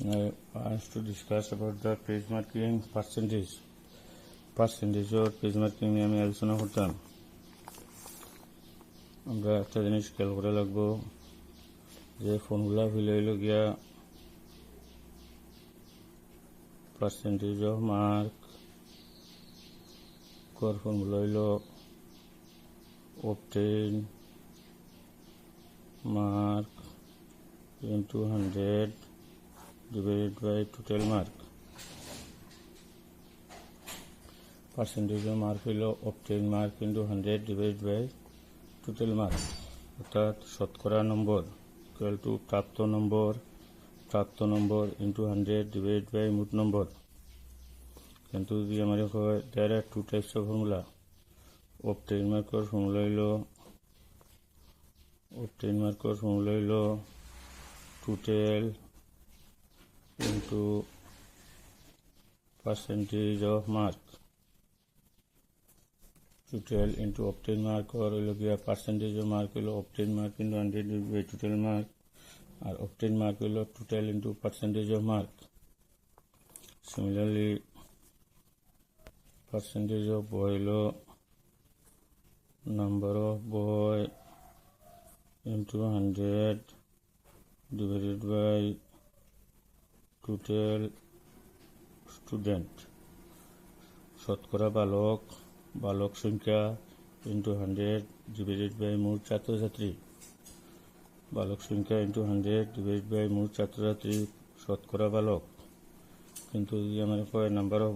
I asked to discuss about the page marking percentage. Percentage or page marking নিয়ে আমি আলোচনা করতাম। আমরা একটা জিনিস খেয়াল করে লাগবো যে ফর্মুলা হইল গিয়া পার্সেন্টেজ অফ মার্ক কর ফর্মুলা হইল obtain mark into 100 divided by total mark. Percentage of mark হইল obtain mark into 100 divided by total mark, অর্থাৎ শতকরা নম্বর equal to প্রাপ্ত নম্বর into 100 divided by মোট নম্বর। কিন্তু যদি আমাদের হয় there are two types of formula. obtain mark এর formula হইল total into percentage of mark. total into obtain mark or হইল গিয়া percentage of mark হইল obtain mark into 100 divided by total mark, R obtain mark হইল total into percentage of mark. Similarly, percentage of boy হইল number of boy into 100 divided by total student. শতকরা বালক সংখ্যা into 100 divided by মোট ছাত্রছাত্রী। বালক সংখ্যা into 100 divided by মোট ছাত্রছাত্রী শতকরা বালক। কিন্তু যদি আমরা কয় নাম্বার অফ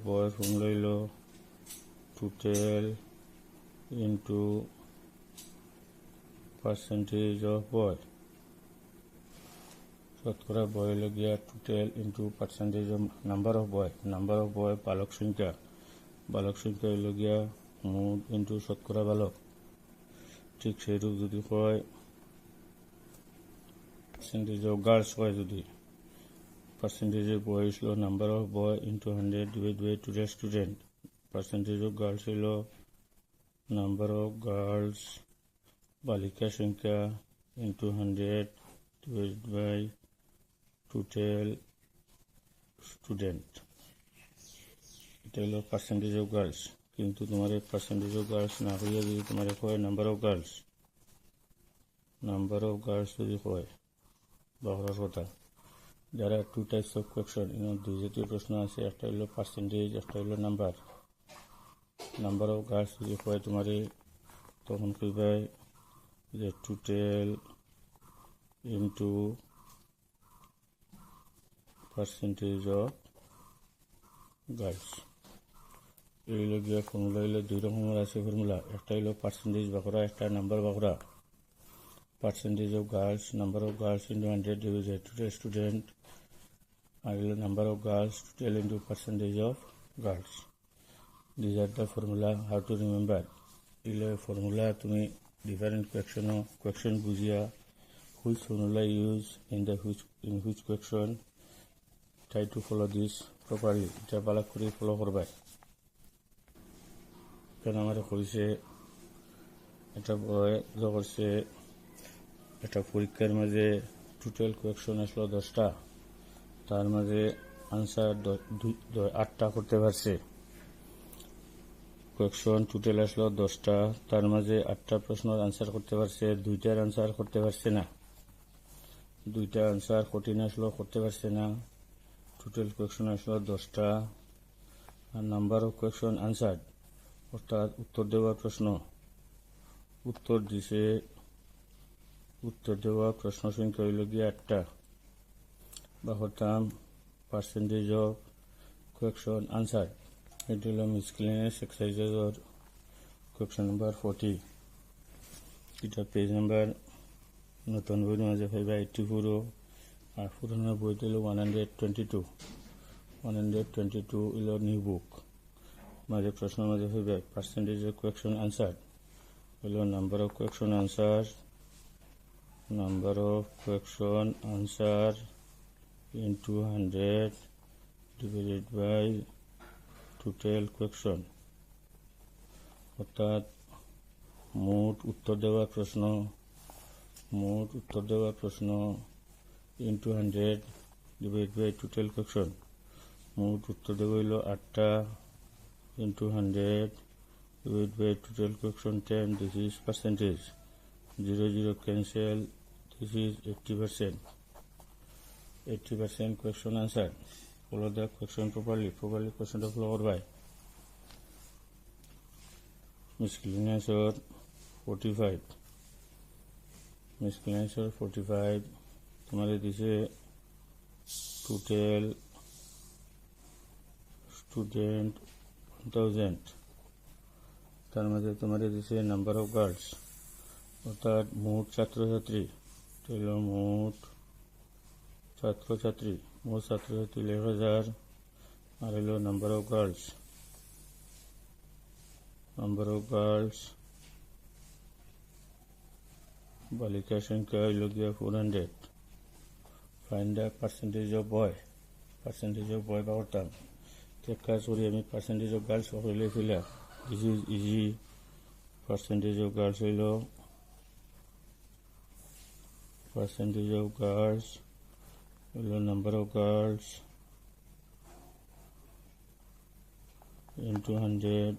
বয় ফর্মুলা হইল total into percentage of boy. শতকরা বয় হইল গিয়া total into percentage of number of boy বালক সংখ্যা হইল গিয়া মোট into শতকরা বালক। ঠিক সেইরূপ যদি হয় percentage of girls হয়, যদি percentage of boy হইল number of boy into 100 divided by total student, percentage of girls হইল number of girls বালিকা সংখ্যা into 100 divided by total student. এটা হলো পার্সেন্টেজ অফ গার্লস। কিন্তু তোমার পার্সেন্টেজ অফ গার্লস না হইয়া যদি তোমার হয় নাম্বার অফ গার্লস যদি হয় বাহরার কথা। যারা টু টাইপস অফ কোয়েকশন, দুই জাতীয় প্রশ্ন আছে, একটা হলো পার্সেন্টেজ, একটা হলো নাম্বার অফ গার্লস যদি হয় তোমার তখন কইবাই যে total into percentage of girls. এইগুলো গিয়া ফর্মুলা হইলে দুই রকমের আছে ফর্মুলা। একটা হইলো পার্সেন্টেজ বাকরা, একটা নাম্বার বাকরা। Percentage of girls, number of girls into 100 divided total student, আর হইলো number of girls total into percentage of girls. This are the formula, how to remember. এগুলো ফর্মুলা তুমি ডিফারেন্ট কোয়েকশন বুঝিয়া which formula use in which question, try to follow this properly. এটা ভালো করে follow করবে। কেন আমার কইছে এটা করছে একটা পরীক্ষার মাঝে টোটাল কোয়েকশন আসলো 10টা, তার মাঝে আনসার 8টা করতে পারছে। কোয়েকশন টোটাল আসলো 10টা, তার মাঝে 8টা প্রশ্নের আনসার করতে পারছে, 2টার আনসার করতে পারছে না। 2টা আনসার কঠিন আসলো, করতে পারছে না। টোটাল কোয়েকশন আসলো 10টা, আর নাম্বার অফ কোয়েকশন আনসার অর্থাৎ উত্তর দেওয়া প্রশ্ন সংখ্যা হইল গিয়ে 8টা। বা হতাম পার্সেন্টেজ অফ কোয়েকশন আনসার। এটি হল মিসকেলেনিয়াস এক্সারসাইজেস কোয়েকশন নাম্বার 40। এটা পেজ নাম্বার নতুন বইয়ের মাঝে পাইবা 84, আর পুরোনো বইটি হল 122 হইল নিউ বুক। মাঝে প্রশ্নের মাঝে হইবে পার্সেন্টেজ অফ কোয়েকশন আনসার হইল number of question answer into 100 divided by total question, অর্থাৎ মোট উত্তর দেওয়া প্রশ্ন মোট উত্তর দেওয়া প্রশ্ন into 100 divide by total question. মোট উত্তর দেওয়া হইল 8টা into 100 divide by total question 10। This is percentage. 0 cancel, this is 80%. 80% question answer. Follow the question properly question to follow by. Miscellaneous or 45, miscellaneous or 45 तुम्हारे दिसे total student 1000, তার মধ্যে তোমার দিছে নাম্বার অফ গার্লস অর্থাৎ মোট ছাত্রছাত্রী, মোট ছাত্রছাত্রী 11,000 আর হলো নাম্বার অফ গার্লস বালিকার সংখ্যা হইল গিয়া 400। Find the percentage of boy বা করতাম কাজ করি আমি। পার্সেন্টেজ অফ গার্লস হইলে ফিলা this is easy. Percentage of girls হইল number of girls into 100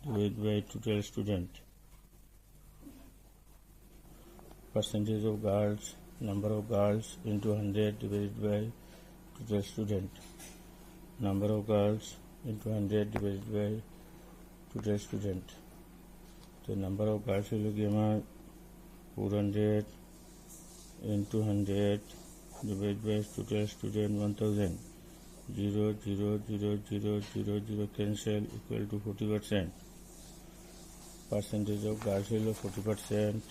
divided by total student. Percentage of girls, number of girls into 100 divided by total student. Number of girls into 100 divided by total student. The number of girls will be 400 into 100 divided by total student 1000. 0 cancel equal to 40%. Percentage of girls will be 40%.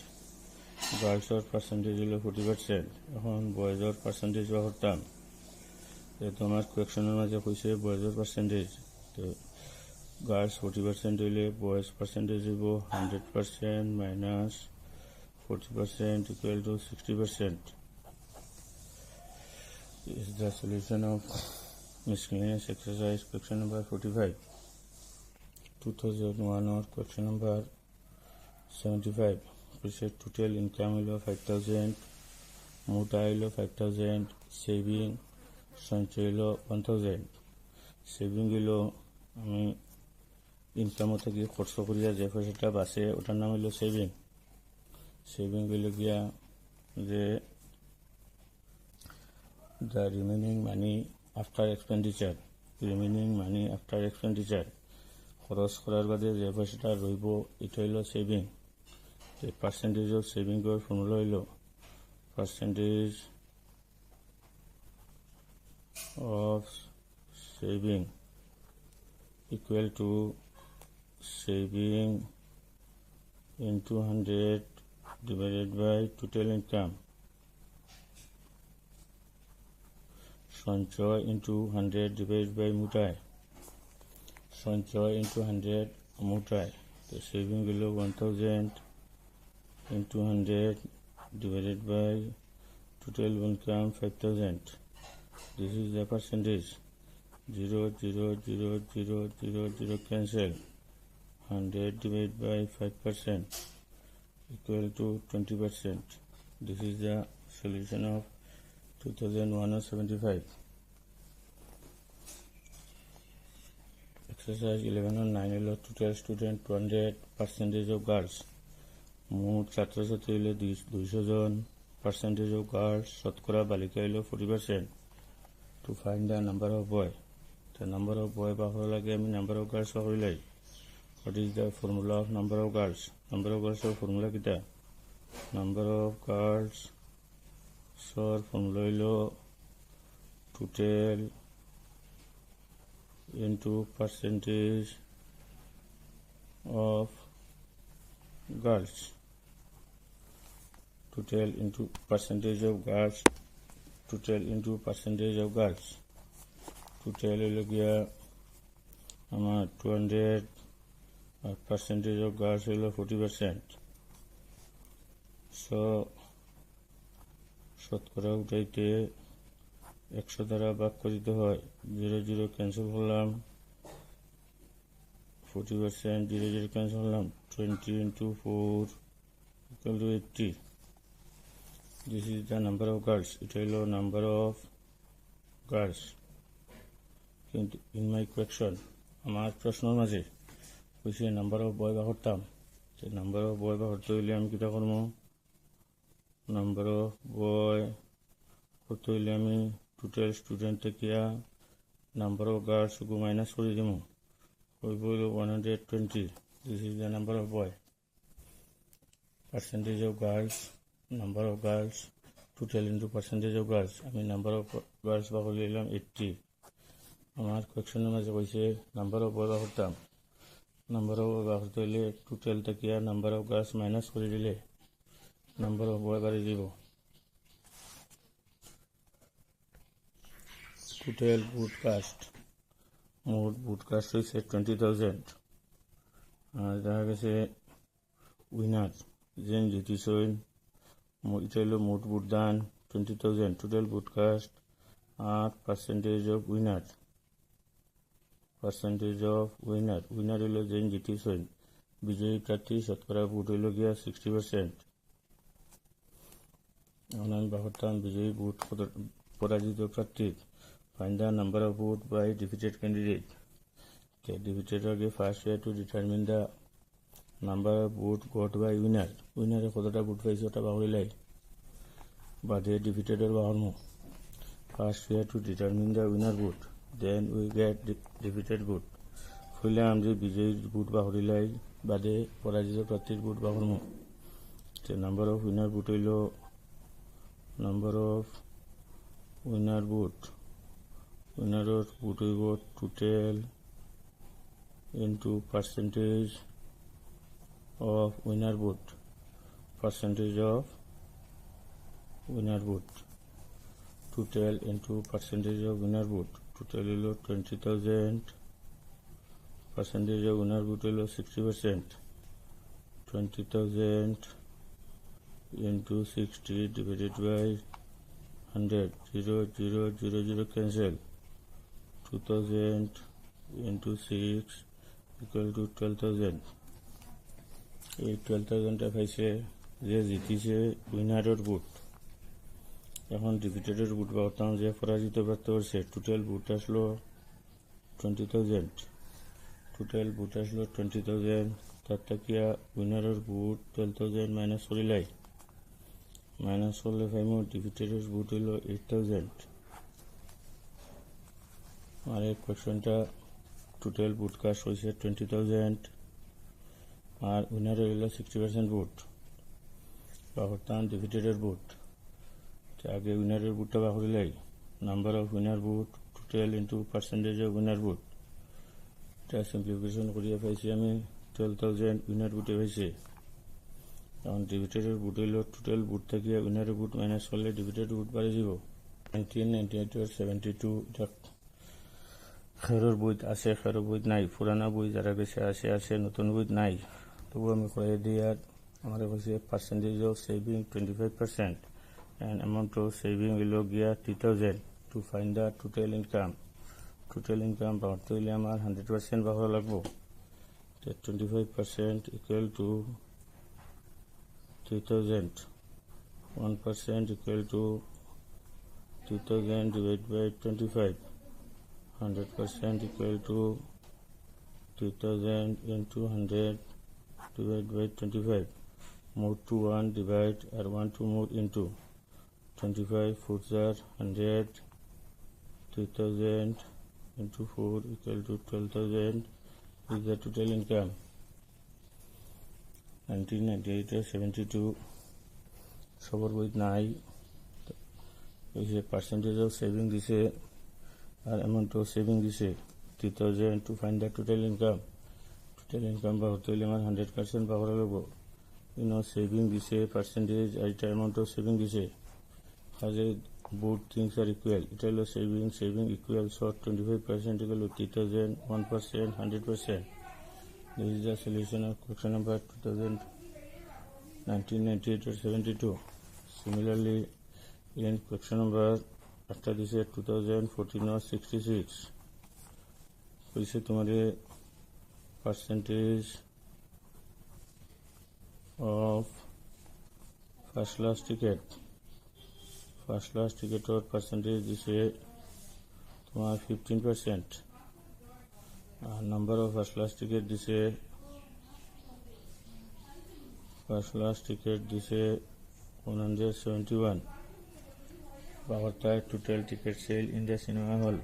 Girls or percentage will be 40%. এখন boys or percentage বা করতাম তোমার কোয়েকশনের মাঝে কইছে boys or percentage। তো girls 40% হইলে boys percentage হইব 100% minus 40% equal to 60%. This is the solution of miscellaneous exercise question number 45. 2001 or question number 75. We said total income হইল 5,000, মোটা হইল 5,000, সেভিং সঞ্চয় হইল 1,000। সেভিং হইল আমি ইনকামও থেকে খরচ করিয়া যে পয়সাটা বাঁচে ওটার নাম হইল সেভিং হইল গিয়া যে the remaining money after expenditure খরচ করার বাদে যে পয়সাটা রইব এটা হইল সেভিং। পার্সেন্টেজ অফ সেভিং এর ফর্মুলা হইল percentage of saving equal to saving into 100 divided by total income. সঞ্চয় into 100 divided by মোটায়, সঞ্চয় into 100 মোটায়। তো সেভিং হলো 1000 into 100 divided by total income 5,000. This is the percentage. 0 cancel. 100 divided by 5% equal to 20%. This is the solution of 2001-75. Exercise 11-9 হলো total student 200, percentage of girls মোট ছাত্রছাত্রী হইল 200 জন, percentage of girls শতকরা বালিকা হইল 40%. To find the number of boy, the number of boy বাহর লাগে আমি number of girls হইলাই। What is the formula of number of girls? Number of girls এর formula কিটা? Number of girls সর formula হইলো total into percentage of girls. Total into percentage of girls. Total into percentage of girls. Total হইলো গিয়া আমার 200 আর percentage of girls হইলো 40%. So শতকরা উঠাইতে 100 দ্বারা ভাগ করিতে হয়। 0 ক্যান্সেল করলাম, 40% 0 ক্যান্সেল করলাম, 20 into 4 equal to 80. This is the number of girls. এটা হলো number of girls. কিন্তু in my question আমার প্রশ্নের মাঝে কইছে নাম্বার অফ বয় বা করতাম, যে নাম্বার অফ বয় বা করতে হইলে আমি কিটা করবো, নাম্বার অফ বয় করতে হইলে আমি টোটাল স্টুডেন্ট থেকে নাম্বার অফ গার্লস মাইনাস করে দিব, হইব 120. This is the number of boy, percentage of girls, number of girls total into percentage of girls. আমি নাম্বার অফ গার্লস বা করে নিলাম 80। আমার কোয়েকশনের মাঝে কইছে নাম্বার অফ বয় বা করতাম, নাম্বার অফ বয় বা করতে হইলে টোটাল থেকে নাম্বার অফ গার্লস মাইনাস করে দিলে নাম্বার অফ বয় বাড়ি দিব। টোটাল ব্রডকাস্ট, মোট ব্রডকাস্ট হয়েছে 20,000। আর দেখা গেছে উইনার যেন জিতিছইন, এটা হলো মোট ভোটদান 20,000, টোটাল ব্রডকাস্ট আর percentage of winner, percentage of winner, winner হইল যেন জিতিছইন, বিজয়ী প্রার্থী শতকরা ভোট হইল গিয়া 60%। এখন আমি বাহতাম বিজয়ী ভোট পরাজিত প্রার্থীর, find the number of votes by defeated candidate. The defeated আগে first year to determine the number of vote got by winner, উইনারে কতটা ভোট পাইছে ওটা বাহরিলাই বাদে ডিফিটেডের বাহরমো। First year to determine the winner vote, then we get defeated vote, হইলে আমি যে বিজয়ীর ভোট বাহরিলাই বাদে পরাজিত প্রার্থীর ভোট বাহরমো। নাম্বার অফ উইনার ভোট হইল নাম্বার অফ উইনার ভোট, উইনারের ভোট হইব total into percentage of winner vote, percentage of winner vote, total into percentage of winner vote, total হইল 20,000, পার্সেন্টেজ অফ উইনার ভোট হইল 60%, 20,000 into 60 divided by 100, 0 0 0 0 cancel, 2,000 into 6 equal to 12,000। এই 12,000টা পাইছে যে জিতিছে উইনারের vote. এখন ডিফিটেডের vote পাতাম যে পরাজিত প্রাপ্ত করছে, টোটাল ভোট আসলো 20,000, টোটাল ভোট আসলো 20,000, তার থেকে উইনারের ভোট 12,000 মাইনাস করিলাই, মাইনাস করলে পাইমো ডিফিটেডের ভোট হইল 8,000। আর এই কোয়েশনটা টোটাল ব্রডকাস্ট হয়েছে 20,000 আর উইনারের হইল 60% ভোট, বাহরতাম ডিফিটেডের ভোট। আগে উইনারের ভোটটা বাহরিলাই, number of winner vote total into percentage of winner vote, এটা সিম্পলিফিকেশন করিয়া পাইছি আমি 12,000 উইনার ভোটে পাইছে। এখন ডিফিটেডের ভোট হইল টোটাল ভোট থেকে উইনারের ভোট মাইনাস করলে ডিফিটেড ভোট বাড়ি যাব। 1998 72 এটা খেরোর বই আছে, খেরোর বই নাই, পুরানা বই যারা বেশি আছে, নতুন বই নাই, তবু আমি করে দিই। আর আমার কাছে percentage of saving 25% and amount of saving হইল গিয়া 3,000 to find the total income. Total income বাড়তে হইলে আমার 100% বাড়া লাগবো, 25% equal to 3,000, 1% equal to 2,000 divide by 25, 100% equal to 2,000 into 100 divided by 25, move to 1 divide or 1 to move into 25 4s are 100, 3,000 into 4 equal to 12,000 is the total income। 1998 72 সবার বই নাই, এই যে পার্সেন্টেজ অফ সেভিং দিছে আর অ্যামাউন্ট অফ সেভিং দিছে 3,000 to find the total income. Total income বা হতে হইলে আমার 100% পাওয়া লাগবো। সেভিং দিছে পার্সেন্টেজ আর এটা অ্যামাউন্ট অফ সেভিং দিছে, কাজে both things are equal, এটা হলো saving equal, so 25% equal 3,000, 1% 100%। This is the solution of question number 1998 or 72। Similarly, in question number after this 2014 or 66 কইছে তোমারে percentage of first class ticket first class টিকেটর percentage দিছে তোমার 15%, আর number of first class ticket দিছে 171 বাগরতায় total ticket sale in the cinema hall.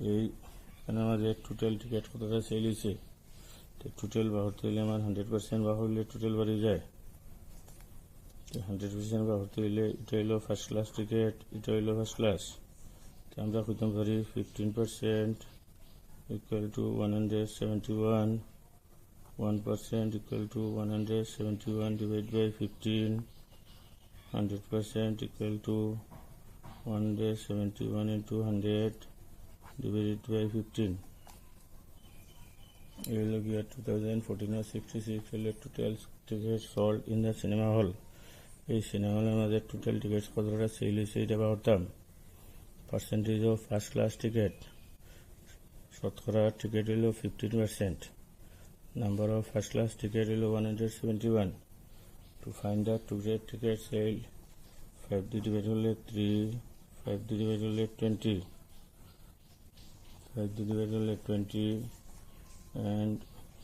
এখানে আমাদের টোটাল টিকেট কতটা সেল হয়েছে, তো টোটাল বাগরতে হইলে আমার 100% বাগর হইলে টোটাল বাড়ি যায়। 100% বাগরতে হইলে এটা হইলো ফার্স্ট ক্লাস টিকেট, এটা হইলো ফার্স্ট ক্লাস, তো আমরা কইতে পারি 15% equal to 171, 1% equal to 171 divided by 15, 100% equal to 171 into 100 divided by 15. We will get 2014 or 66 total tickets sold in the cinema hall. এই সিনেমা হলে আমাদের টোটাল টিকিটস কতটা সেল হয়েছে এটা ভাবতাম। Percentage of first class ticket, শতকরা ticket হলো 15%, number of first class ticket হলো 171। Two find the total ticket sell, 5 দিয়ে ডিভাইড হলে 3, 5 দিয়ে ডিভাইড হলে 20, 5 দিয়ে ডিভাইড হলে 20 and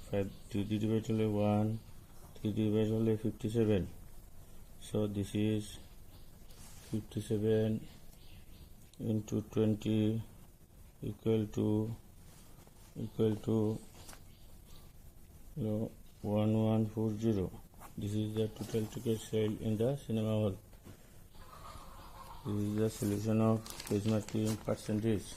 5 দিয়ে ডিভাইড হলে 1, 3 দিয়ে ডিভাইড হলে 57। So this is 57 into 20 equal to 1140. This is the total ticket sale in the cinema hall. This is the solution of page marking percentage.